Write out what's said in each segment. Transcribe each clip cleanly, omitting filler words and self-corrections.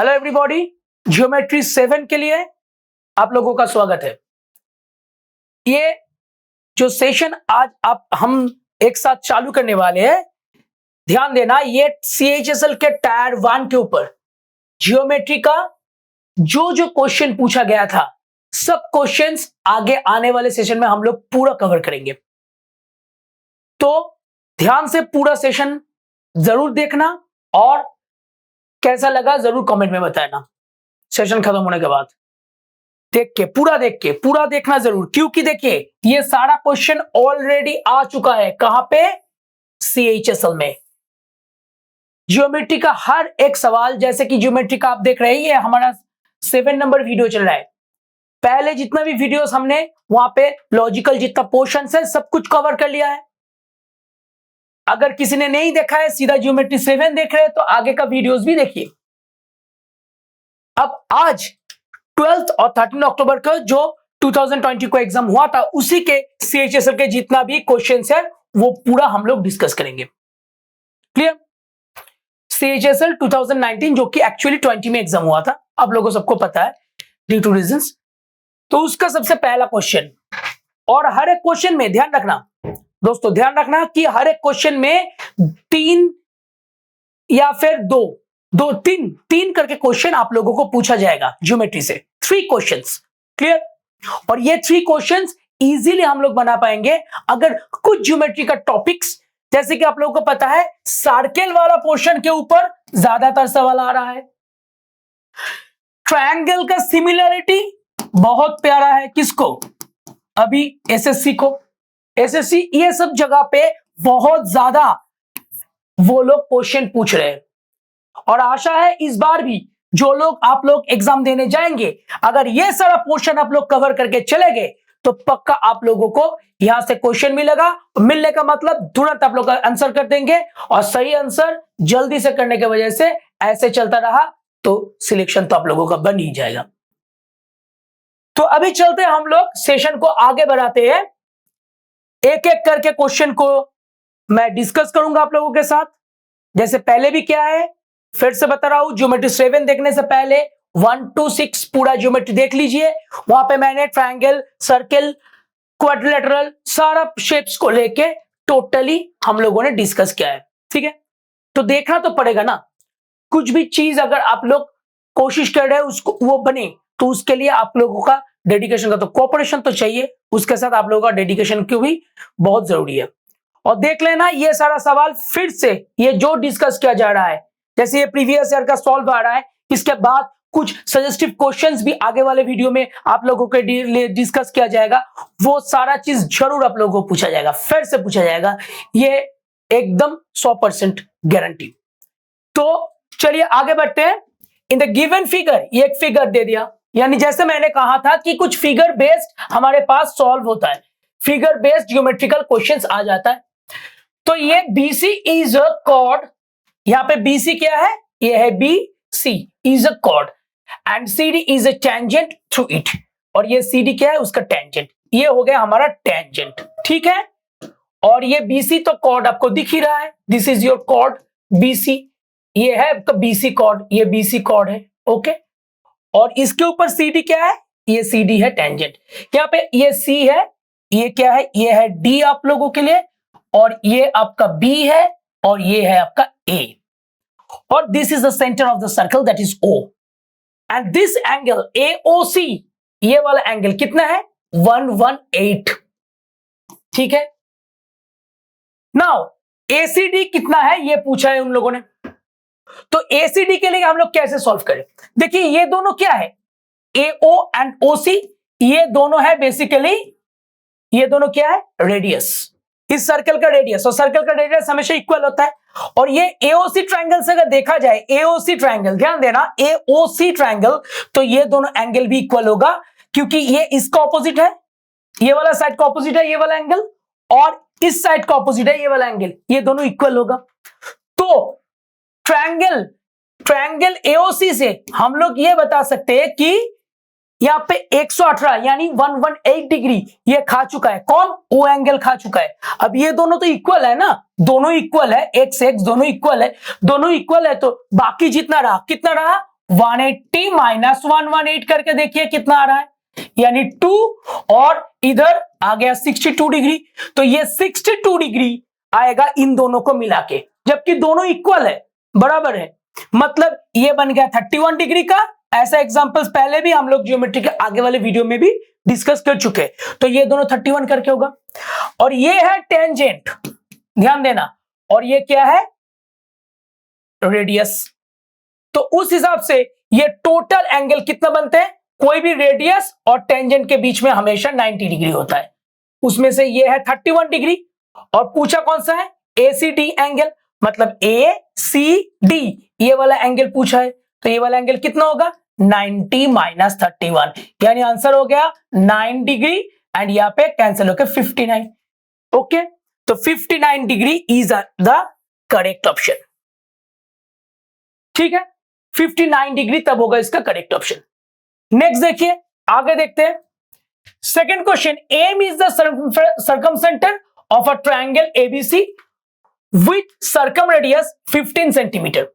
Hello everybody, geometry 7 के लिए आप लोगों का स्वागत है। ये जो सेशन आज हम एक साथ चालू करने वाले हैं, ध्यान देना, ये CHSL के टायर 1 के ऊपर ज्योमेट्री का जो क्वेश्चन पूछा गया था, सब क्वेश्चंस आगे आने वाले सेशन में हम लोग पूरा कवर करेंगे। तो ध्यान से पूरा सेशन जरूर देखना और कैसा लगा जरूर कमेंट में बताना सेशन खत्म होने के बाद। पूरा देखना जरूर, क्योंकि देखिए ये सारा क्वेश्चन ऑलरेडी आ चुका है। कहां पे? CHSL में। ज्योमेट्री का हर एक सवाल, जैसे कि ज्योमेट्री का आप देख रहे हैं, ये हमारा 7 नंबर वीडियो चल रहा है। पहले जितना भी वीडियोस हमने वहां पे लॉजिकल जितना पोर्शन है सब कुछ कवर कर लिया है। अगर किसी ने नहीं देखा है, सीधा ज्योमेट्री 7 देख रहे हैं, तो आगे का वीडियोस भी देखिए। अब आज 12 और 13 अक्टूबर को जो 2020 को एग्जाम हुआ था, उसी के CHSL के जितना भी क्वेश्चंस है वो पूरा हम लोग डिस्कस करेंगे। क्लियर? CHSL 2019 जो कि एक्चुअली 20 में एग्जाम हुआ था, आप लोगों सबको पता है ड्यू टू रीजंस। तो उसका सबसे पहला क्वेश्चन, और हर एक क्वेश्चन में ध्यान रखना दोस्तों, ध्यान रखना कि हर एक क्वेश्चन में 3 या फिर 2-3 करके क्वेश्चन आप लोगों को पूछा जाएगा ज्योमेट्री से। 3 क्वेश्चंस। क्लियर? और ये 3 क्वेश्चंस इजीली हम लोग बना पाएंगे अगर कुछ ज्योमेट्री का टॉपिक्स, जैसे कि आप लोगों को पता है सर्कल वाला पोर्शन के ऊपर ज्यादातर सवाल आ रहा है। ट्रायंगल का सिमिलरिटी बहुत प्यारा है किसको? अभी SSC को। SSC ये सब जगह पे बहुत ज्यादा वो लोग क्वेश्चन पूछ रहे हैं, और आशा है इस बार भी जो लोग आप लोग एग्जाम देने जाएंगे, अगर ये सारा पोर्शन आप लोग कवर करके चले गए तो पक्का आप लोगों को यहां से क्वेश्चन मिलेगा। मिलने का मतलब तुरंत आप लोग आंसर कर देंगे, और सही आंसर जल्दी से करने की वजह से ऐसे चलता रहा तो सिलेक्शन तो आप लोगों का बन ही जाएगा। तो अभी चलते हम लोग सेशन को आगे बढ़ाते हैं। एक एक करके क्वेश्चन को मैं डिस्कस करूंगा आप लोगों के साथ, जैसे पहले भी क्या है, फिर से बता रहा हूं। ज्योमेट्री 7 देखने से पहले 1 to 6 पूरा ज्योमेट्री देख लीजिए। वहां पे मैंने ट्रायंगल, सर्कल, क्वाड्रिलेटरल सारा शेप्स को लेके टोटली हम लोगों ने डिस्कस किया है। ठीक है, तो देखना तो पड़ेगा ना, कुछ भी चीज अगर आप लोग कोशिश कर रहे हैं उसको वो बने, तो उसके लिए आप लोगों का डेडिकेशन का तो कोऑपरेशन तो चाहिए, उसके साथ आप लोगों का डेडिकेशन क्यों भी बहुत जरूरी है। और देख लेना ये सारा सवाल फिर से, ये जो डिस्कस किया जा रहा है, जैसे ये प्रीवियस ईयर का सॉल्व आ रहा है, इसके बाद कुछ सजेस्टिव क्वेश्चंस भी आगे वाले वीडियो में आप लोगों के लिए डिस्कस किया जाएगा। वो सारा चीज जरूर आप लोगों को पूछा जाएगा, फिर से पूछा जाएगा, ये एकदम 100% गारंटी। तो चलिए आगे बढ़ते हैं। इन द गिवन फिगर, ये एक फिगर दे दिया, यानी जैसे मैंने कहा था कि कुछ फिगर बेस्ड हमारे पास सॉल्व होता है, फिगर बेस्ड ज्योमेट्रिकल क्वेश्चंस आ जाता है। तो ये BC इज अ कॉर्ड, यहां पे BC क्या है? ये है BC is a cord and CD is a tangent through it, और ये CD क्या है? उसका टेंजेंट। ये हो गया हमारा टेंजेंट। ठीक है, और ये BC तो कॉर्ड आपको दिख ही रहा है, this is your chord BC, ये है आपका BC कॉर्ड, ये BC कॉर्ड है। ओके, और इसके ऊपर CD क्या है? ये CD है टेंजेंट। यहाँ पे ये C है, ये क्या है? ये है D आप लोगों के लिए, और ये आपका B है, और ये है आपका A, और this is the centre of the circle that is O, and this angle AOC, ये वाला एंगल कितना है? 118। ठीक है, नाउ ACD कितना है ये पूछा है उन लोगों ने, तो ACD के लिए हम लोग कैसे सॉल्व करें? देखिए ये दोनों क्या है? AO एंड OC, ये दोनों है बेसिकली, ये दोनों क्या है? रेडियस, इस सर्कल का रेडियस, और सर्कल का रेडियस हमेशा इक्वल होता है। और ये AOC ट्रायंगल से अगर देखा जाए, AOC ट्रायंगल, ध्यान देना, AOC ट्रायंगल, तो ये दोनों एंगल भी इक्वल होगा, क्योंकि ये इसका ऑपोजिट है, ये वाला साइड का ऑपोजिट है ये वाला एंगल, और इस साइड का ऑपोजिट है ये वाला एंगल, ये दोनों इक्वल होगा। तो ट्रायंगल AOC से हम लोग ये बता सकते हैं कि यहाँ पे 118 यानी 118 डिग्री ये खा चुका है। कौन? ओ एंगल खा चुका है। अब ये दोनों तो इक्वल है ना, दोनों इक्वल है, x दोनों इक्वल है, दोनों इक्वल है, तो बाकी जितना रहा कितना रहा 180 माइनस 118 करके देखिए कितना आ रहा है, यानी 2, और इधर आ गया 62 डिग्री। तो ये 62 डिग्री आएगा इन दोनों को मिला के, जबकि दोनों इक्वल है, बराबर है, मतलब ये बन गया 31 डिग्री का। ऐसा एग्जांपल्स पहले भी हम लोग ज्योमेट्री के आगे वाले वीडियो में भी डिस्कस कर चुके हैं। तो ये दोनों 31 करके होगा। और ये है टेंजेंट, ध्यान देना, और ये क्या है, रेडियस। तो उस हिसाब से ये टोटल एंगल कितना बनते हैं, कोई भी रेडियस और टेंजेंट के बीच में हमेशा 90 डिग्री होता है, उसमें से ये है 31 डिग्री। और पूछा कौन सा है, ACD एंगल, मतलब ACD ये वाला एंगल पूछा है। तो ये वाला एंगल कितना होगा, 90 माइनस 31, यानी आंसर हो गया 9 डिग्री, एंड यहां पे कैंसिल होकर 59। ओके, तो 59 degree is the correct option. ठीक है, 59 डिग्री तब होगा इसका करेक्ट ऑप्शन। नेक्स्ट देखिए, आगे देखते हैं। Second question, M is the circumcentre of a triangle ABC with circum radius 15 centimetre.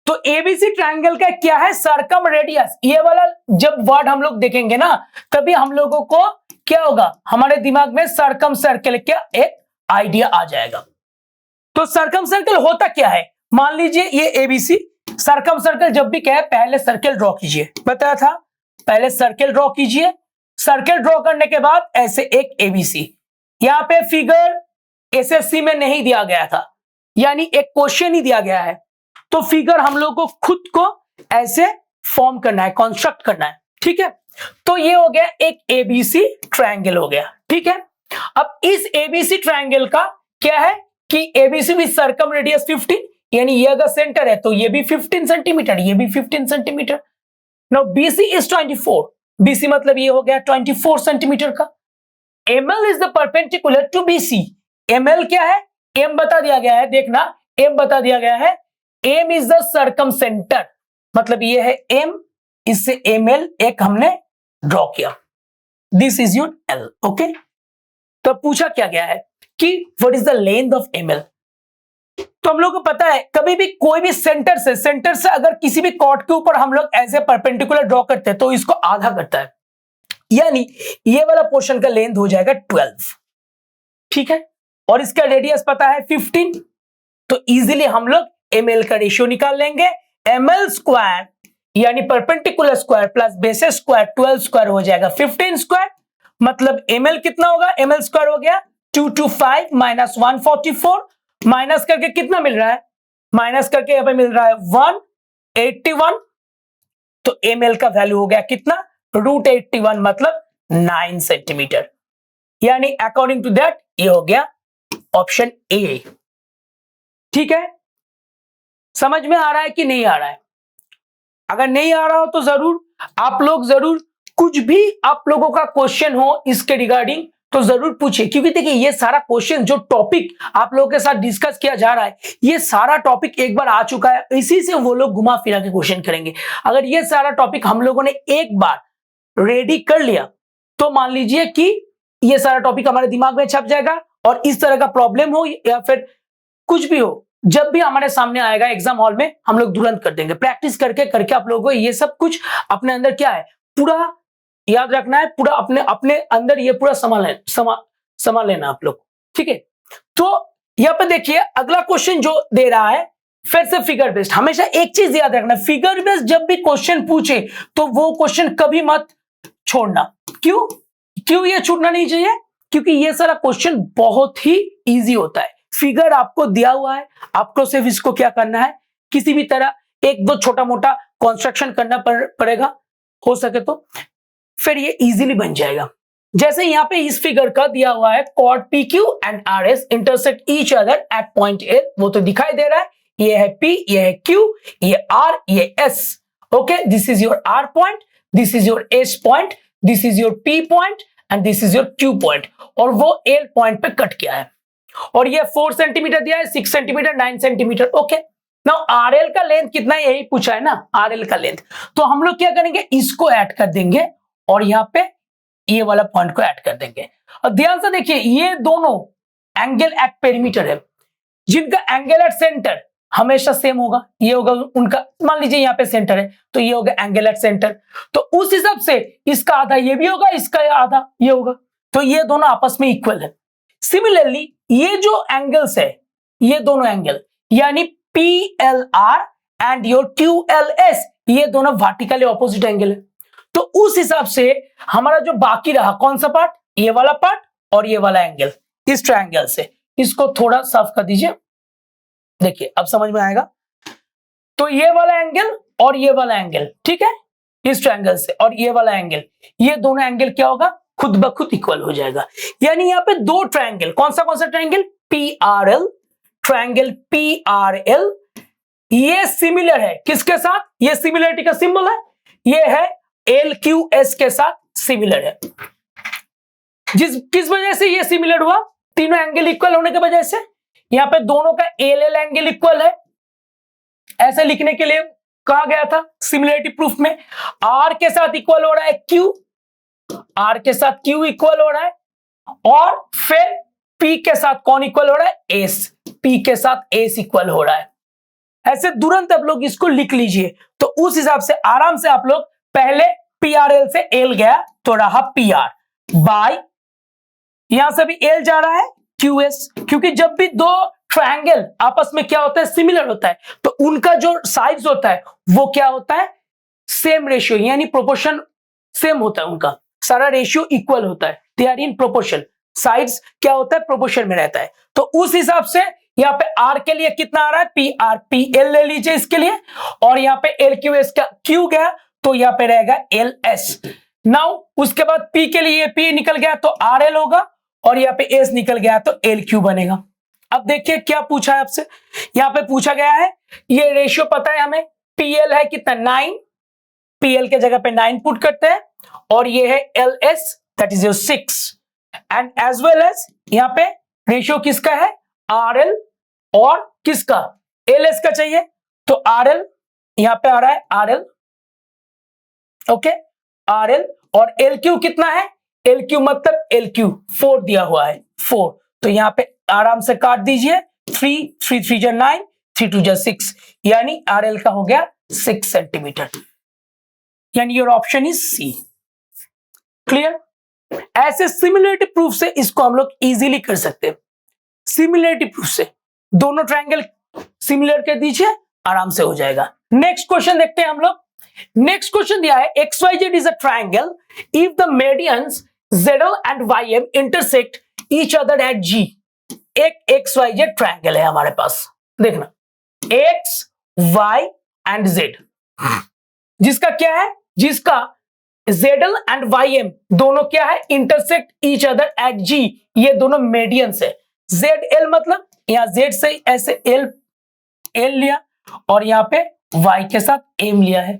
तो एबीसी ट्रायंगल का क्या है, सर्कम रेडियस। ये वाला जब वर्ड हम लोग देखेंगे ना, तभी हम लोगों को क्या होगा, हमारे दिमाग में सर्कम सर्कल का एक आइडिया आ जाएगा। तो सर्कम सर्कल होता क्या है, मान लीजिए ये एबीसी, सर्कम सर्कल जब भी क्या है, पहले सर्कल ड्रॉ कीजिए, बताया था, पहले सर्कल ड्रॉ कीजिए। सर्कल ड्रॉ करने के बाद ऐसे एक एबीसी, यहां पे फिगर एसएससी में नहीं दिया गया था, यानी एक क्वेश्चन ही दिया गया है, तो फिगर हम लोग को खुद को ऐसे फॉर्म करना है, कंस्ट्रक्ट करना है। ठीक है, तो ये हो गया एक एबीसी ट्रायंगल हो गया। ठीक है, अब इस एबीसी ट्रायंगल का क्या है कि एबीसी विद सर्कम रेडियस 15, यानी ये अगर सेंटर है तो ये भी 15 सेंटीमीटर, ये भी 15 centimetre. Now BC is 24, BC मतलब ये हो गया 24 सेंटीमीटर का। ML is the perpendicular to BC, ML क्या है, एम बता दिया गया है, देखना एम बता दिया गया है, M is the circumcentre, मतलब ये है एम, इससे एमएल एक हमने ड्रॉ किया, this is your L. Okay, तो पूछा क्या गया है कि what is the length of ML. तो हम लोग को पता है कभी भी कोई भी सेंटर से अगर किसी भी कॉर्ड के ऊपर हम लोग ऐसे परपेंडिकुलर ड्रॉ करते हैं तो इसको आधा करता है, यानी ये वाला पोर्शन का लेंथ हो जाएगा 12। ठीक है, और इसका रेडियस पता है 15, तो इजीली हम लोग एमएल का रेशियो निकाल लेंगे। एमएल स्क्वायर यानी perpendicular square plus basis square 12 square हो जाएगा 15 स्क्वायर, मतलब एमएल कितना होगा, एमएल स्क्वायर हो गया 225 माइनस 144, माइनस करके कितना मिल रहा है, माइनस करके यहां पे मिल रहा है 181, तो एमएल का वैल्यू हो गया कितना, √81, मतलब 9 सेंटीमीटर, यानी अकॉर्डिंग टू दैट ये हो गया ऑप्शन ए। ठीक है, समझ में आ रहा है कि नहीं आ रहा है, अगर नहीं आ रहा हो तो जरूर आप लोग जरूर कुछ भी आप लोगों का क्वेश्चन हो इसके रिगार्डिंग तो जरूर पूछिए, क्योंकि देखिए ये सारा क्वेश्चन जो टॉपिक आप लोगों के साथ डिस्कस किया जा रहा है, ये सारा टॉपिक एक बार आ चुका है, इसी से वो लोग घुमा फिरा के क्वेश्चन करेंगे। अगर ये सारा टॉपिक हम लोगों ने एक बार रेडी कर लिया तो मान लीजिए कि ये सारा टॉपिक हमारे दिमाग में छप जाएगा, और इस तरह का प्रॉब्लम हो या फिर कुछ भी हो, जब भी हमारे सामने आएगा एग्जाम हॉल में हम लोग तुरंत कर देंगे। प्रैक्टिस करके करके आप लोगों को ये सब कुछ अपने अंदर क्या है पूरा याद रखना है, पूरा अपने अपने अंदर ये पूरा संभाल लेना आप लोग। ठीक है, तो यहाँ पे देखिए अगला क्वेश्चन जो दे रहा है फिर से फिगर बेस्ड। हमेशा एक चीज याद रखना, फिगर बेस्ड जब भी क्वेश्चन पूछे तो वो क्वेश्चन कभी मत छोड़ना। क्यों ये छूटना नहीं चाहिए, क्योंकि ये सारा क्वेश्चन बहुत ही इजी होता है। फिगर आपको दिया हुआ है, आपको सिर्फ इसको क्या करना है, किसी भी तरह एक दो छोटा मोटा कंस्ट्रक्शन करना पड़ेगा, हो सके तो फिर ये इजीली बन जाएगा। जैसे यहाँ पे इस फिगर का दिया हुआ है chord PQ and RS intersect each other at point A, वो तो दिखाई दे रहा है, ये है P, ये है Q, ये R, ये S। Okay, this is your R point, this is your S point, this is your P point and this is your Q point, और वो L पॉइंट पे कट किया है, और ये 4 सेंटीमीटर दिया है, 6 centimetre, 9 centimetre. Okay, now RL का लेंथ कितना है यही पूछा है ना, RL का लेंथ, तो हम लोग क्या करेंगे, इसको ऐड कर देंगे और यहाँ पे ये वाला पॉइंट को ऐड कर देंगे। और ध्यान से देखिए ये दोनों एंगल एट पेरीमीटर है, जिनका एंगल एट सेंटर हमेशा सेम होगा, ये होगा उनका, मान लीजिए यहाँ पे सेंटर है तो ये होगा एंगल एट सेंटर, तो उस हिसाब से इसका आधा ये भी होगा, इसका आधा ये होगा, तो ये दोनों आपस में इक्वल है। सिमिलरली ये जो एंगल्स है, ये दोनों एंगल यानी PLR एंड योर QLS, ये दोनों वर्टिकली ऑपोजिट एंगल है। तो उस हिसाब से हमारा जो बाकी रहा कौन सा पार्ट, ये वाला पार्ट और ये वाला एंगल, इस ट्रायंगल से इसको थोड़ा साफ कर दीजिए, देखिए अब समझ में आएगा। तो ये वाला एंगल और ये वाला एंगल, ठीक है, इस ट्रायंगल से और ये वाला एंगल, ये दोनों एंगल क्या होगा, खुद ब खुद इक्वल हो जाएगा। यानी यहाँ पे दो ट्रायंगल, कौन सा ट्रायंगल, PRL, ट्रायंगल PRL, ये सिमिलर है किसके साथ, ये सिमिलरिटी का सिंबल है, ये है LQS के साथ सिमिलर है। किस वजह से ये सिमिलर हुआ, तीनों एंगल इक्वल होने की वजह से। यहाँ पे दोनों का LL एंगल इक्वल है, ऐसे लिखने के लिए कहा गया था सिमिलरिटी प्रूफ में। R के साथ इक्वल हो रहा है Q, R के साथ Q इक्वल हो रहा है, और फिर P के साथ कौन इक्वल हो रहा है, S, P के साथ S इक्वल हो रहा है। ऐसे तुरंत आप लोग इसको लिख लीजिए, तो उस हिसाब से आराम से आप लोग पहले PRL से L गया तो रहा PR बाय, यहां से भी L जा रहा है QS, क्योंकि जब भी दो ट्रायंगल आपस में क्या होता है, सिमिलर होता है, तो उनका जो साइज होता है वो क्या होता है, सेम रेशियो, यानी प्रोपोर्शन सेम होता है, उनका सारा रेशियो इक्वल होता है, they are in proportion, sides क्या होता है, प्रोपोर्शन में रहता है। तो उस हिसाब से यहाँ पे R के लिए कितना आ रहा है, PRPL ले लीजिए इसके लिए, और यहाँ पे LQS का Q गया तो यहाँ पे रहेगा LS। नाउ उसके बाद P के लिए P निकल गया तो RL होगा, और यहाँ पे S निकल गया तो LQ बनेगा। अब देखिए क्या पूछा है आपसे, यहाँ पे पूछा गया है, ये रेशियो पता है हमें, PL है कितना 9, PL के जगह पे 9 पुट करते हैं, और ये है LS that is your 6, and as well as यहाँ पे रेशियो किसका है, RL और किसका, LS का चाहिए, तो RL यहां पे आ रहा है RL, ओके, RL, और LQ कितना है, LQ मतलब LQ 4 दिया हुआ है 4, तो यहां पे आराम से काट दीजिए, 3 3 3 जा 9, 3 2 जा 6, यानी RL का हो गया 6 सेंटीमीटर, यानी your option is C। Clear, ऐसे सिमिलरिटी प्रूफ से इसको हम लोग इजीली कर सकते हैं। सिमिलरिटी प्रूफ से दोनों ट्रायंगल सिमिलर कर दीजिए, आराम से हो जाएगा। नेक्स्ट क्वेश्चन देखते हैं हम लोग। नेक्स्ट क्वेश्चन दिया है XYZ is a triangle if the medians ZL and YM intersect each other eight G। एक XYZ ट्रायंगल है हमारे पास, देखना X Y एंड Z, जिसका क्या है, जिसका ZL एंड YM दोनों क्या है, intersect each other eight G, ये दोनों मेडियंस है। ZL मतलब यहां Z से ऐसे L लिया, और यहां पे Y के साथ M लिया है,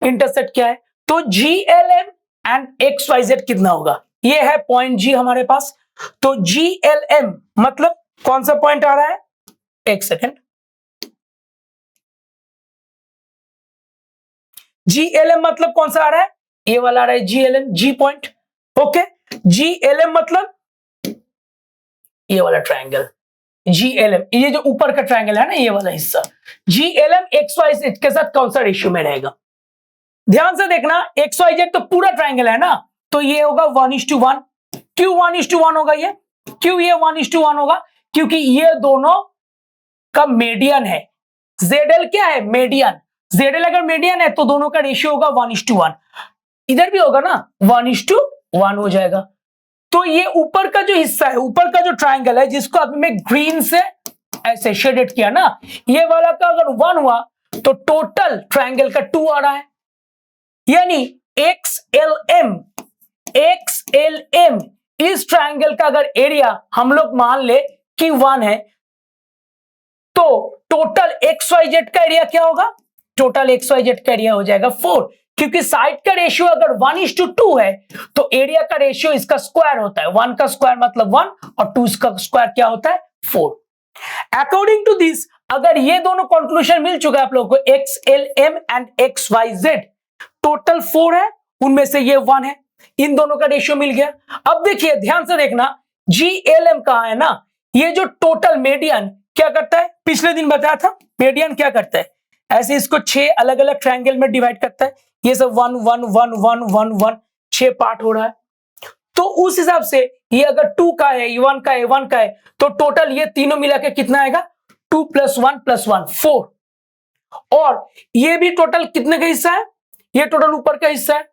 इंटरसेक्ट क्या है, तो GLM एंड XYZ कितना होगा, ये है पॉइंट G हमारे पास, तो GLM मतलब कौन सा पॉइंट आ रहा है, एक सेकेंड, GLM मतलब कौन सा आ रहा है, ये वाला आ रहा है GLM, G point, okay, GLM मतलब ये वाला ट्रायंगल GLM, ये जो ऊपर का ट्रायंगल है ना, ये वाला हिस्सा, GLM XYZ के साथ कौन सा रेशियो में रहेगा, ध्यान से देखना, XYZ तो पूरा ट्रायंगल है ना, तो ये होगा 1:1, क्यों 1:1 होगा, ये क्यों ये 1:1 होगा, क्योंकि ये दोनों का मीडियन है। ZL क्या है, मीडियन, ZL अगर मीडियन है तो दोनों का रेशियो होगा 1:1, इधर भी होगा ना 1:1 हो जाएगा। तो ये ऊपर का जो हिस्सा है, ऊपर का जो ट्रायंगल है, जिसको अभी मैं ग्रीन से ऐसे शेडेड किया ना, ये वाला का अगर 1 हुआ तो टोटल ट्रायंगल का 2 आ रहा है, यानी XLM इस ट्रायंगल का अगर एरिया हम लोग मान ले कि 1 है, तो टोटल XYZ का एरिया क्या होगा, टोटल XYZ का एरिया हो जाएगा 4, क्योंकि साइड का रेशियो अगर 1:2 है तो एरिया का रेशियो इसका स्क्वायर होता है, 1 का स्क्वायर मतलब 1 और 2 का स्क्वायर क्या होता है 4। अकॉर्डिंग टू दिस, अगर ये दोनों कंक्लूजन मिल चुका है आप लोगों को, XLM एंड XYZ टोटल 4 है, उनमें से ये 1 है, इन दोनों का रेशियो मिल गया। अब देखिए ध्यान से देखना, GLM कहां है ना, ये जो टोटल मीडियन क्या करता है, पिछले दिन बताया था, मीडियन क्या करता है, ऐसे इसको 6 अलग अलग ट्रायंगल में डिवाइड करता है, ये सब 1 1 1 1 1 1 6 पार्ट हो रहा है। तो उस हिसाब से ये अगर 2 का है, 1 का है, 1 का है, तो टोटल ये तीनों मिला के कितना आएगा, 2 + 1 + 1 4। और ये भी टोटल कितने का हिस्सा है, ये टोटल ऊपर का हिस्सा है।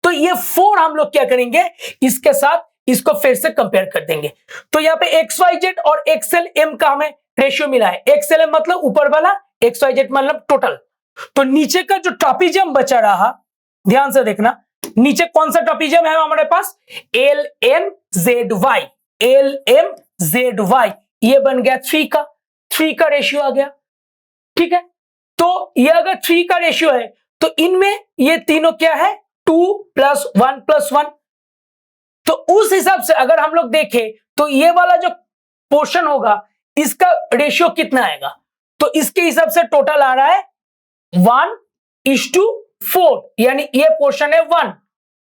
तो ये 4 हम लोग क्या करेंगे, इसके साथ इसको फिर से कंपेयर कर देंगे। तो यहाँ पे XYZ और XLM का हमें रेशियो मिला है। XLM मतलब ऊपर वाला, XYZ मतलब टोटल। तो नीचे का जो ट्रापीजियम बचा रहा, ध्यान से देखना, नीचे कौन सा ट्रापीजियम है हमारे पास, LMZY, LMZY, ये बन गया 3 का रेशियो आ गया। ठीक है, तो ये अगर 3 का रेशियो है तो इनमें ये तीनों क्या है, 2 + 1 + 1। तो उस हिसाब से अगर हम लोग देखें तो ये वाला जो पोर्शन होगा इसका रेशियो कितना आएगा, तो इसके हिसाब से टोटल आ रहा है 1:4, यानी ये पोर्शन है 1।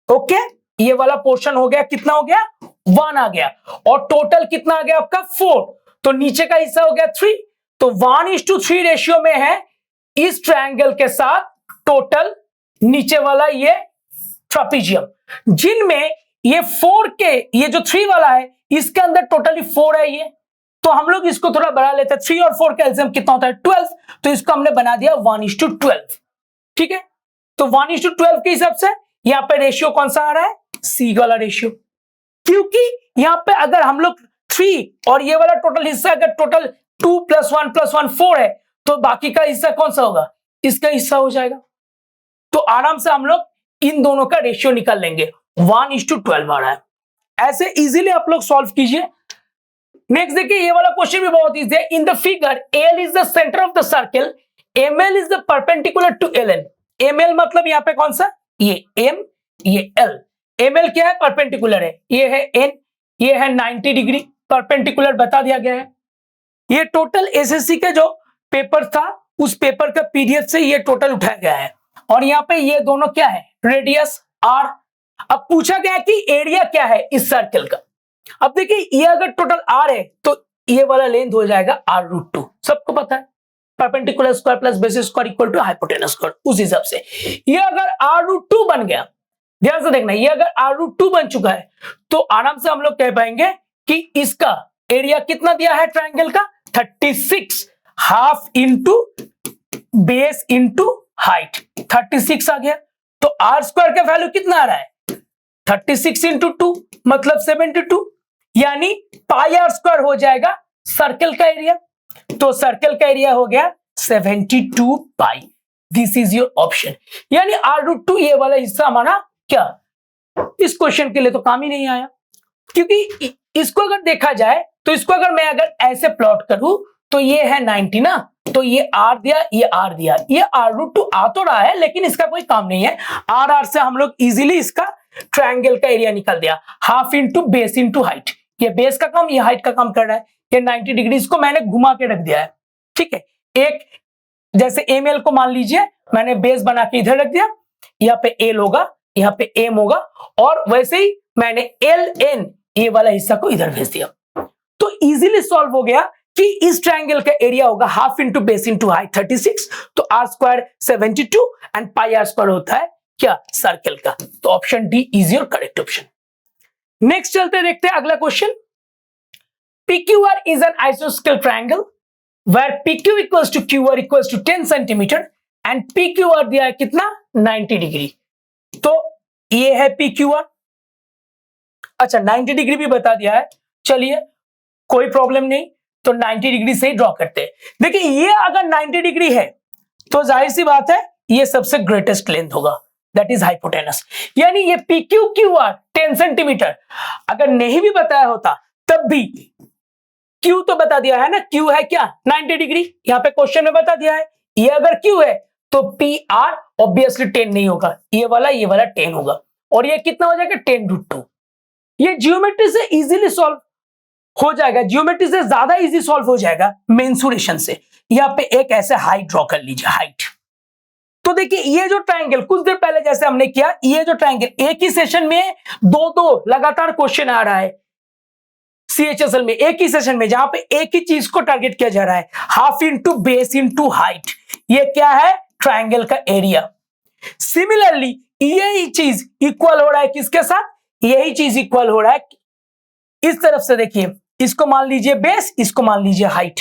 ओके, ये वाला पोर्शन हो गया, कितना हो गया, 1 आ गया, और टोटल कितना आ गया आपका 4। तो नीचे का हिस्सा हो गया 3। तो 1:3 रेशियो में है इस ट्रायंगल के साथ टोटल नीचे वाला ये ट्रापीजियम, जिनमें ये 4 के, ये जो 3 वाला है इसके अंदर टोटली 4 है ये। तो हम लोग इसको थोड़ा बढ़ा लेते हैं, 3 और 4 का एलसीएम कितना होता है, 12। तो इसको हमने बना दिया 1:12। ठीक है, तो 1:12 के हिसाब से यहां पे रेशियो कौन सा आ रहा है, सी वाला रेशियो। क्योंकि यहां पे अगर हम लोग 3 और ये वाला टोटल हिस्सा अगर टोटल 2 + 1 + 1 4 है, तो बाकी का हिस्सा कौन सा होगा, इसका हिस्सा हो जाएगा। तो आराम से हम लोग इन दोनों का रेशियो निकाल लेंगे, 1:12 आ रहा है। ऐसे इजीली आप लोग सॉल्व कीजिए। नेक्स्ट देखिए, ये वाला क्वेश्चन भी बहुत इजी है। In the figure L is the centre of the circle, ML is the perpendicular to LN. ML मतलब यहाँ पे कौन सा, ये एम, ये एल। एमएल क्या है, परपेंडिकुलर है, ये है एन, ये है 90 डिग्री परपेंडिकुलर बता दिया गया है। ये टोटल एसएससी के जो पेपर था उस पेपर का पीडीएफ से ये टोटल उठाया गया है। और यहाँ पे ये दोनों क्या है, रेडियस आर। अब पूछा गया कि एरिया क्या है इस सर्कल का। अब देखिए, ये अगर टोटल आर है तो ये वाला लेंथ हो जाएगा r√2, सबको पता है, perpendicular square plus basis square equal to hypotenuse square. उस हिसाब से ये अगर r√2 बन गया, ध्यान से देखना, ये अगर r√2 बन चुका है तो आराम से हम लोग कह पाएंगे कि इसका एरिया कितना दिया है ट्रायंगल का, 36 half into base into height, 36 आ गया। तो r स्क्वायर का वैल्यू कितना आ रहा है, 36 इंटू 2 मतलब 72, यानी πr² हो जाएगा सर्कल का एरिया। तो सर्कल का एरिया हो गया 72 पाई। दिस इज योर ऑप्शन, यानी r√2 ये वाला हिस्सा हमारा क्या, इस क्वेश्चन के लिए तो काम ही नहीं आया। क्योंकि इसको अगर देखा जाए तो इसको अगर मैं ऐसे प्लॉट करूं तो ये है 90 ना, तो ये r दिया, ये r दिया, ये r√2 आ तो रहा है लेकिन इसका कोई काम नहीं है। r से हम लोग इजीली इसका ट्रायंगल का एरिया निकाल दिया, half into base into height. ये बेस का काम, ये हाइट का काम कर रहा है। ये 90 डिग्री इसको मैंने घुमा के रख दिया है। ठीक है, एक जैसे एम को मान लीजिए मैंने बेस बना के इधर रख दिया, यहाँ पे एल होगा, यहाँ पे एम होगा, और वैसे ही मैंने एल एन ये वाला हिस्सा को इधर भेज दिया। तो इजीली सॉल्व हो गया कि इस ट्रायंगल का एरिया होगा half into base into height 36, तो r² 72 एंड πr² होता है क्या, सर्कल का। तो option D is your correct option. Next चलते देखते हैं अगला question. PQR is an isosceles triangle where PQ equals to QR equals to 10 centimeter and PQR दिया है कितना, 90 डिग्री। तो ये है PQR। अच्छा, 90 डिग्री भी बता दिया है, चलिए कोई प्रॉब्लम नहीं, तो 90 डिग्री से ही ड्रॉ करते हैं। देखिए, ये अगर 90 डिग्री है तो जाहिर सी बात है ये सबसे ग्रेटेस्ट लेंथ होगा, दैट इज हाइपोटेनस। यानी ये PQQR 10 सेंटीमीटर अगर नहीं भी बताया होता तब भी Q तो बता दिया है ना, Q है क्या, 90 डिग्री, यहाँ पे क्वेश्चन में बता दिया है। ये अगर Q है तो PR ऑब्वियसली 10 नहीं होगा, ये वाला 10 होगा, और ये कितना हो जाएगा 10√2। ये जियोमेट्री से इजीली सॉल्व हो जाएगा, जियोमेट्री से ज्यादा इजी सॉल्व हो जाएगा मेंसुरेशन से। यहाँ पे एक ऐसे हाइट ड्रॉ कर लीजिए, हाइट। तो देखिए, ये जो ट्रायंगल कुछ देर पहले जैसे हमने किया, ये जो ट्रायंगल एक ही सेशन में दो लगातार क्वेश्चन आ रहा है, CHSL में एक ही सेशन में जहां पे एक ही चीज को टारगेट किया जा रहा है, half into base into height, ये क्या है, ट्राइंगल का एरिया। सिमिलरली यही चीज इक्वल हो रहा है किसके साथ, यही चीज इक्वल हो रहा है इस तरफ से, देखिए इसको मान लीजिए बेस, इसको मान लीजिए हाइट।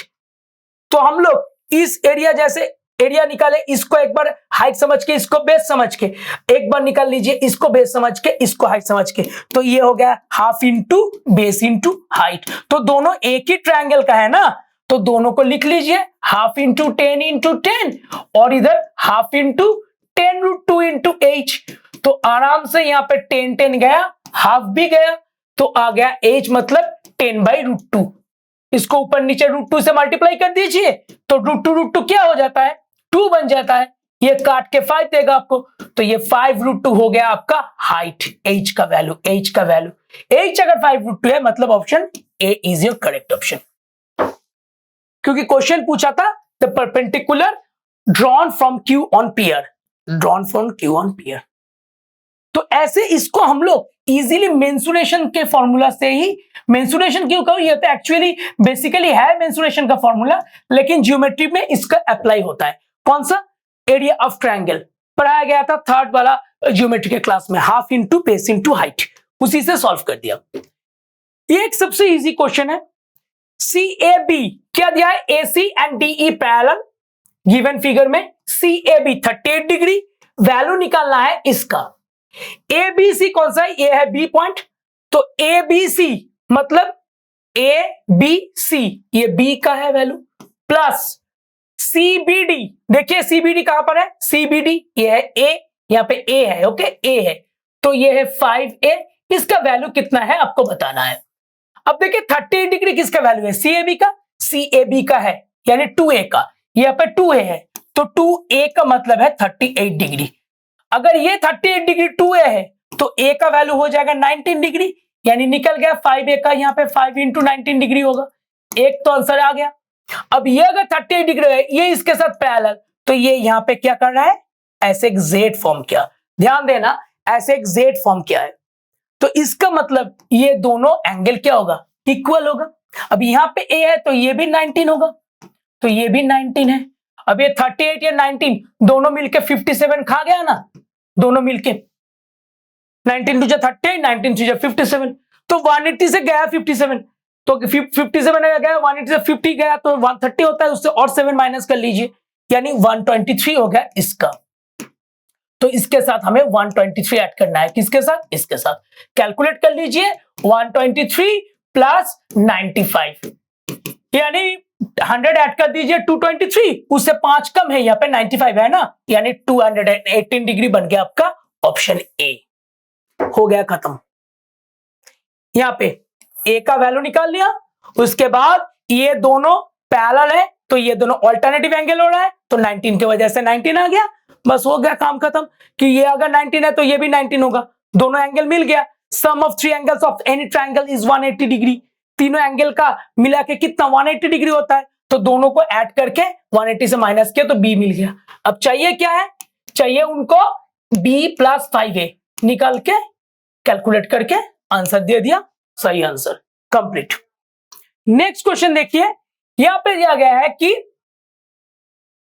तो हम लोग इस एरिया जैसे एरिया निकाले, इसको एक बार हाइट समझ के, इसको बेस समझ के, एक बार निकाल लीजिए इसको बेस समझ के, इसको हाइट समझ के, तो ये हो गया half into base into height. तो दोनों एक ही ट्रायंगल का है ना, तो दोनों को लिख लीजिए हाफ इंटू 10 इंटू 10 और इधर हाफ इंटू 10√2 इंटू h। तो आराम से यहाँ पे 10 गया, हाफ भी गया, तो आ गया h मतलब 10/√2। इसको ऊपर नीचे √2 से मल्टीप्लाई कर दीजिए, तो √2 क्या हो जाता है, 2 बन जाता है, ये काट के 5 देगा आपको, तो ये 5√2 हो गया आपका हाइट, h का वैल्यू, h का वैल्यू। h अगर 5√2 है मतलब option A is your correct option, क्योंकि क्वेश्चन पूछा था the perpendicular drawn from Q on PR, drawn from Q on PR. तो ऐसे इसको हम लोग इजीली मेंसुरेशन के फॉर्मूला से ही, मेंसुरेशन क्यों कहूं, ये तो एक्चुअली बेसिकली है मेंसुरेशन का फॉर्मूला, लेकिन ज्योमेट्री में इसका अप्लाई होता है। कौन सा, एरिया ऑफ ट्रायंगल पढ़ाया गया था थर्ड वाला ज्योमेट्री के क्लास में, half into base into height, उसी से सॉल्व कर दिया। ये एक सबसे इजी क्वेश्चन है। CAB क्या दिया है, AC and DE parallel, given figure में CAB 38 डिग्री, वैल्यू निकालना है इसका। ABC कौन सा है, ये है B पॉइंट, तो ABC मतलब ABC, ये B का है वैल्यू, प्लस CBD, देखिए CBD कहां पर है, CBD ये है A, यहां पे A है, ओके A है, तो ये है 5A, इसका वैल्यू कितना है आपको बताना है। अब देखिए 38 डिग्री किसका वैल्यू है, CAB का, CAB का है यानी 2A का, यहाँ पे 2A है, तो 2A का मतलब है 38 डिग्री। अगर ये 38 डिग्री 2A है तो A का वैल्यू हो जाएगा 19 डिग्री, यानी निकल गया 5A का, यहाँ पे 5 इंटू 19 डिग्री होगा, एक तो आंसर आ गया। अब ये अगर 38 डिग्री है, ये इसके साथ पैरेलल, तो ये यहाँ पे क्या कर रहा है, ऐसे एक जेड फॉर्म किया, ध्यान देना ऐसे एक जेड फॉर्म किया है, तो इसका मतलब ये दोनों एंगल क्या होगा, इक्वल होगा। अब यहाँ पे A है तो ये भी 19 होगा, तो ये भी 19 है। अब ये 38 या 19 दोनों मिलके 57 खा गया ना, दोनों मिलके 19 टू 30, 19 टू 57, तो 180 से गया 57, तो 57 गया 180 से 50 गया तो 130 होता है, उससे और 7 माइनस कर लीजिए, यानी 123 हो गया इसका। तो इसके साथ हमें 123 ऐड करना है, किसके साथ, इसके साथ। कैलकुलेट कर लीजिए, 123 प्लस 95, यानी 100 ऐड कर दीजिए 223, उससे 5 कम है, यहाँ पे 95 है ना, यानी 218 डिग्री बन गया आपका ऑप्शन ए। हो गया खत्म। यहाँ पे ए का वैल्यू निकाल लिया, उसके बाद ये दोनों पैरेलल है तो ये दोनों अल्टरनेटिव एंगल हो रहा है, तो 19 की वजह से 19 आ गया, बस हो गया काम खत्म। कि ये अगर 19 है तो ये भी 19 होगा, दोनों एंगल मिल गया। Sum of three angles of any triangle is 180 degree, तीनों एंगल का मिला के कितना 180 डिग्री होता है, तो दोनों को ऐड करके 180 से माइनस किया तो बी मिल गया। अब चाहिए क्या है, चाहिए उनको b प्लस 5a, निकाल के कैलकुलेट करके आंसर दे दिया, सही आंसर कंप्लीट। नेक्स्ट क्वेश्चन देखिए, यहां पे दिया गया है कि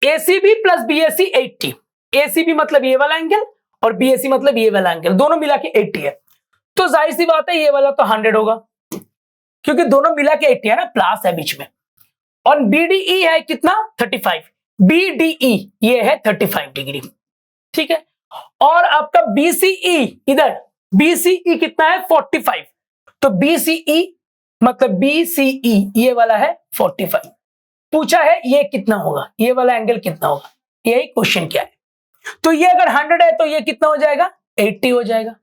ACB प्लस BAC 80, ACB मतलब ये वाला एंगल और BAC मतलब ये वाला एंगल, दोनों मिला के 80 है, तो जाहिर सी बात है ये वाला तो 100 होगा, क्योंकि दोनों मिला के 80 है ना, प्लस है बीच में। और BDE है कितना 35, BDE ये है 35 डिग्री, ठीक है। और आपका BCE इधर, BCE कितना है 45, तो BCE मतलब BCE ये वाला है 45। पूछा है ये कितना होगा, ये वाला एंगल कितना होगा, यही क्वेश्चन क्या है। तो ये अगर 100 है तो ये कितना हो जाएगा 80 हो जाएगा।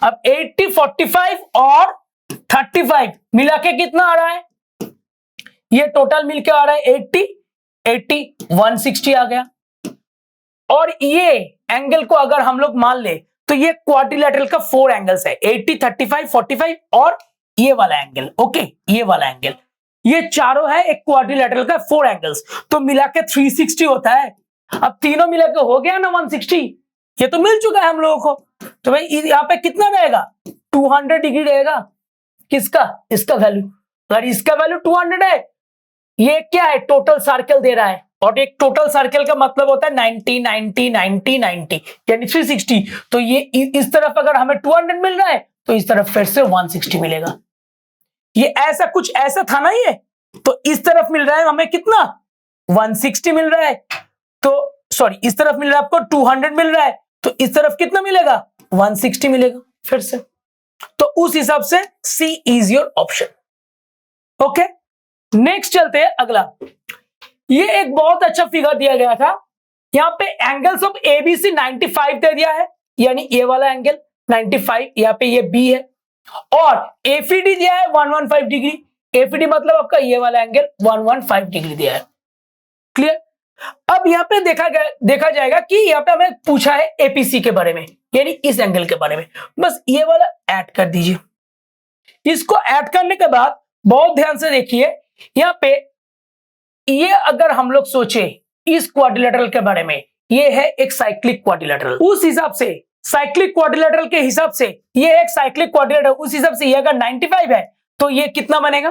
अब 80, 45 और 35 मिला के कितना आ रहा है, ये टोटल मिलके आ रहा है 80, 80 160 आ गया। और ये एंगल को अगर हम लोग मान ले तो ये क्वाड्रिलेटरल का 4 एंगल्स है, 80, 35, 45 और ये वाला एंगल, ओके ये वाला एंगल, ये चारों है एक क्वाड्रिलेटरल का 4 एंगल्स, तो मिला के 360 होता है। अब तीनों मिला के हो गया ना 160, ये तो मिल चुका है हम लोगों को। तो भाई यहाँ पे कितना रहेगा 200 डिग्री रहेगा, किसका, इसका वैल्यू। अगर इसका वैल्यू 200 है, ये क्या है, टोटल सर्कल दे रहा है, और एक टोटल सर्कल का मतलब होता है 90 90 90 90 यानी 360। तो ये इस तरफ अगर हमें 200 मिल रहा है तो इस तरफ फिर से 160 मिलेगा। ये ऐसा कुछ ऐसा था ना ये, तो इस तरफ मिल रहा है हमें कितना, 160 मिल रहा है, तो सॉरी इस तरफ मिल रहा है आपको 200 मिल रहा है, तो इस तरफ कितना मिलेगा, 160 मिलेगा फिर से। तो उस हिसाब से C is your option. Okay, next चलते हैं अगला। ये एक बहुत अच्छा फिगर दिया गया था, यहां पे एंगल्स ऑफ एबीसी 95 दे दिया है, यानी ये वाला एंगल 95, यहां पे ये बी है, और एफईडी दिया है 115 डिग्री। एफईडी मतलब आपका ये वाला एंगल 115 डिग्री दिया है। क्लियर। अब यहां पे देखा जाएगा कि यहां पे हमें पूछा है एपीसी के बारे में, यानी इस एंगल के बारे में। बस ये वाला ऐड कर दीजिए। इसको ऐड करने के बाद बहुत ध्यान से देखिए, यहां पे ये अगर हम लोग सोचे इस क्वाड्रिलेटरल के बारे में, ये है एक साइक्लिक क्वाड्रिलेटरल, उस हिसाब से साइक्लिक क्वाड्रिलेटरल के हिसाब से ये एक साइक्लिक क्वाड्रिलेटरल, उस हिसाब से ये अगर 95 है तो ये कितना बनेगा,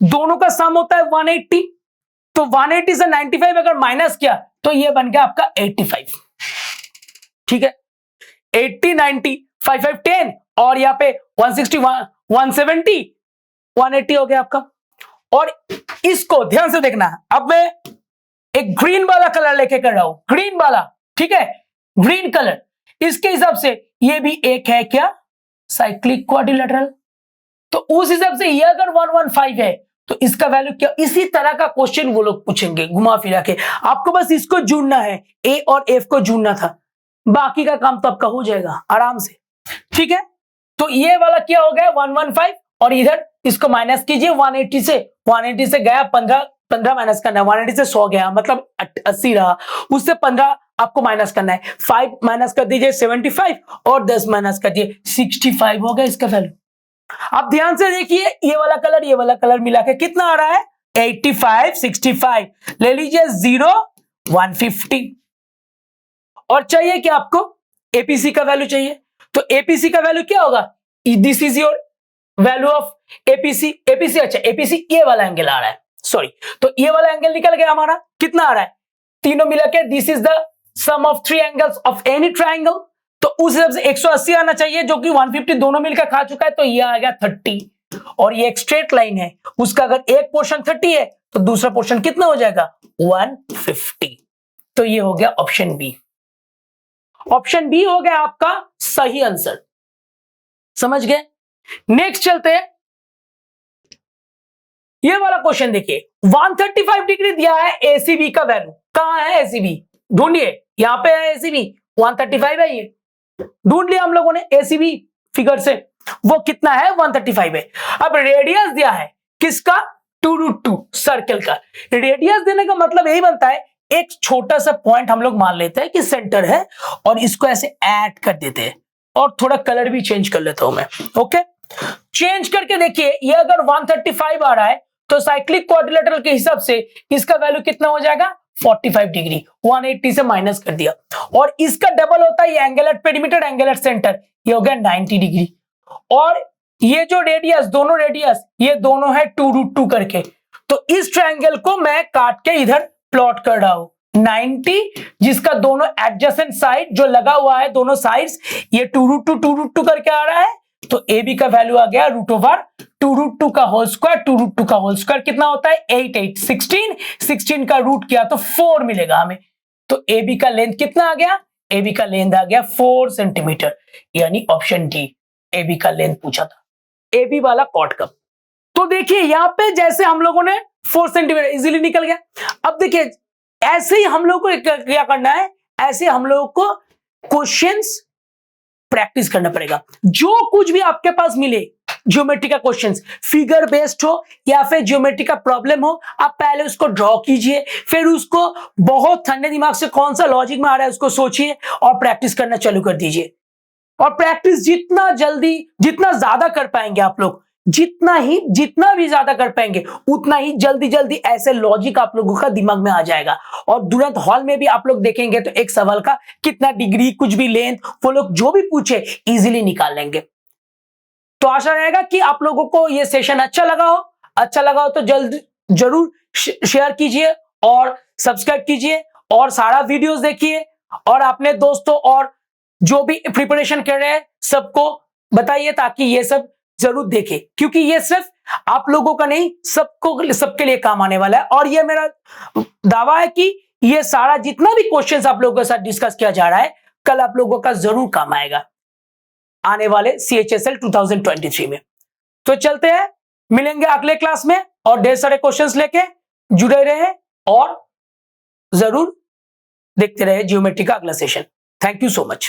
दोनों का सम होता है 180, तो 180 से 95 अगर माइनस किया तो ये बन गया आपका 85। ठीक है, 80 90 5 5 10 और यहाँ पे 160 170 180 हो गया आपका। और इसको ध्यान से देखना, अब मैं एक ग्रीन वाला कलर लेके कर रहा हूं, ग्रीन वाला, ठीक है, ग्रीन कलर, इसके हिसाब से ये भी एक है क्या, साइक्लिक क्वाड्रिलेटरल। तो उस हिसाब से ये अगर 115 है तो इसका वैल्यू क्या, इसी तरह का क्वेश्चन वो लोग पूछेंगे घुमा फिरा के, आपको बस इसको जुड़ना है, ए और एफ को जुड़ना था, बाकी का काम तो आपका हो जाएगा आराम से। ठीक है, तो ये वाला क्या हो गया 115, और इधर इसको माइनस कीजिए 180 से गया 15 माइनस करना है, 180 से 100 गया मतलब 80 रहा, उससे 15 आपको माइनस करना है, 5 माइनस कर दीजिए 75 और 10 माइनस कर दिए 65 हो गया इसका वैल्यू। अब ध्यान से देखिए, ये वाला कलर मिला के कितना आ रहा है 85 65, ले लीजिए 0 150, और चाहिए क्या आपको, एपीसी का वैल्यू चाहिए, तो एपीसी का वैल्यू क्या होगा, this is your value of APC. अच्छा एपीसी ये वाला एंगल आ रहा है, सॉरी, तो ये वाला एंगल निकल गया हमारा, कितना आ रहा है, तीनों मिला के this is the sum of 3 angles of any triangle, तो उस हिसाब से 180 आना चाहिए, जो कि 150 दोनों मिलकर खा चुका है, तो ये आ गया 30, और ये एक स्ट्रेट लाइन है, उसका अगर एक पोर्शन 30 है तो दूसरा पोर्शन कितना हो जाएगा 150, तो ये हो गया ऑप्शन बी। ऑप्शन बी हो गया आपका सही आंसर, समझ गए। नेक्स्ट चलते हैं, ये वाला क्वेश्चन देखिए, 135 डिग्री दिया है एसीबी का वैल्यू, कहां है एसीबी, ढूंढिए, यहां पे है एसीबी 135 है, ये ढूंढ लिया हम लोगों ने एसीबी फिगर से, वो कितना है 135 है। अब रेडियस दिया है किसका, 2√2 सर्कल का। रेडियस देने का मतलब यही बनता है, एक छोटा सा पॉइंट हम लोग मान लेते हैं कि सेंटर है, और इसको ऐसे ऐड कर देते हैं, और थोड़ा कलर भी चेंज कर लेता हूं मैं। ओके, चेंज करके देखिए, ये अगर 135 आ रहा है तो साइक्लिक क्वाड्रिलेटरल के हिसाब से इसका वैल्यू कितना हो जाएगा 45 डिग्री, 180 से माइनस कर दिया, और इसका डबल होता है ये angle at perimeter, angle at centre, ये हो गया 90 डिग्री, और ये जो रेडियस, दोनों रेडियस ये दोनों है 2√2 करके, तो इस ट्रायंगल को मैं काट के इधर प्लॉट कर रहा हूं 90, जिसका दोनों एडजेसेंट साइड जो लगा हुआ है दोनों साइड्स, ये 2√2 करके आ रहा है, तो ए बी का वैल्यू आ गया √2 का होल स्क्वायर, 2√2 का होल स्क्वायर कितना होता है 8 8 16 का रूट किया तो 4 मिलेगा हमें, तो ए बी का लेंथ कितना आ गया, ए बी का लेंथ आ गया 4 सेंटीमीटर, यानी ऑप्शन डी ए बी का लेंथ पूछा था, ए बी वाला कॉट कप। तो देखिए यहां पे जैसे हम लोगों ने 4 सेंटीमीटर इजीली निकल गया। अब देखिए ऐसे ही हम लोग को क्या करना है, ऐसे हम लोगों को क्वेश्चंस प्रैक्टिस करना पड़ेगा, जो कुछ भी आपके पास मिले ज्योमेट्री का क्वेश्चंस, फिगर बेस्ड हो या फिर ज्योमेट्री का प्रॉब्लम हो, आप पहले उसको ड्रॉ कीजिए, फिर उसको बहुत ठंडे दिमाग से कौन सा लॉजिक में आ रहा है उसको सोचिए और प्रैक्टिस करना चालू कर दीजिए। और प्रैक्टिस जितना जल्दी, जितना ज्यादा कर पाएंगे आप लोग, जितना भी ज्यादा कर पाएंगे उतना ही जल्दी ऐसे लॉजिक आप लोगों का दिमाग में आ जाएगा, और तुरंत हॉल में भी आप लोग देखेंगे तो एक सवाल का कितना डिग्री, कुछ भी लेंथ, वो लोग जो भी पूछे इजीली निकाल लेंगे। तो आशा रहेगा कि आप लोगों को ये सेशन अच्छा लगा हो। अच्छा लगा हो तो जल्द जरूर शेयर कीजिए और सब्सक्राइब कीजिए और सारा वीडियोस देखिए और अपने दोस्तों और जो भी प्रिपरेशन कर रहे हैं सबको बताइए ताकि ये सब जरूर देखें, क्योंकि ये सिर्फ आप लोगों का नहीं, सबके लिए काम आने वाला है। और ये मेरा दावा है कि ये सारा जितना भी क्वेश्चंस आप लोगों के साथ डिस्कस किया जा रहा है कल आप लोगों का जरूर काम आएगा आने वाले CHSL 2023 में। तो चलते हैं, मिलेंगे अगले क्लास में और ढेर सारे क्वेश्चंस लेके जुड़े रहे और जरूर देखते रहे ज्योमेट्री का अगला session. Thank you so much.